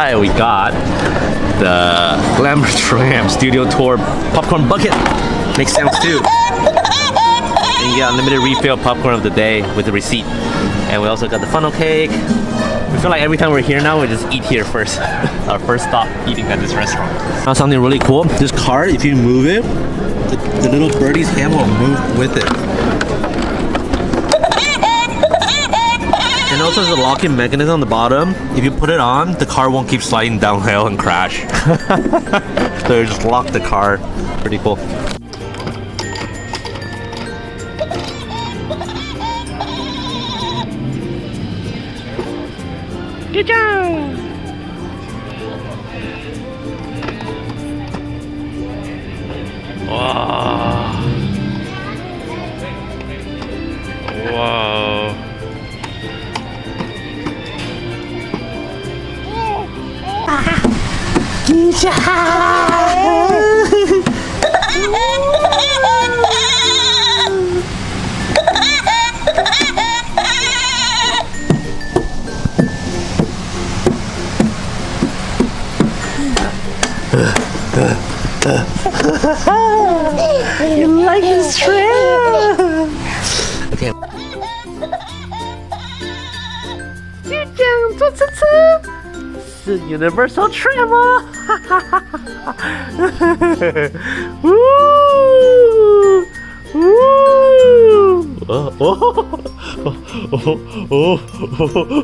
Hi, we got the Glamor Tram Studio Tour popcorn bucket. Makes sense too. And you get unlimited refill popcorn of the day with the receipt. And we also got the funnel cake. We feel like every time we're here now, we just eat here first. Our first stop eating at this restaurant. Now something really cool. This card, if you move it, the little birdie's hand will move with it. And also there's a locking mechanism on the bottom. If you put it on, the car won't keep sliding downhill and crash. So you just lock the car. Pretty cool. Good job! Wow. Wow. Good job! You like this tram? Okay. 就这样坐车车是 Universal Tram 哦！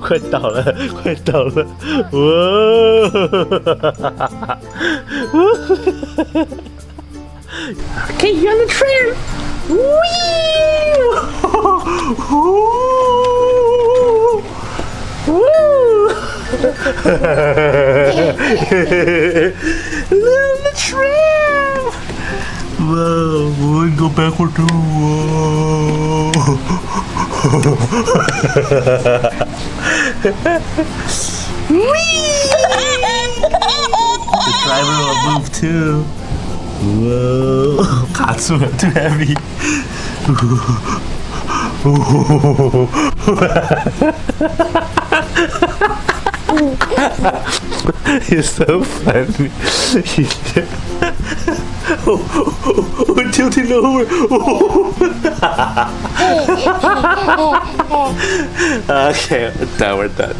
快倒了，快倒了！Okay, you're on the tram. Whee! Love the tram. Whoa, we go backward too. Whee! The driver will move too. Whoa, Katsu, too heavy. You're so funny. We're tilting over. Okay, we're done.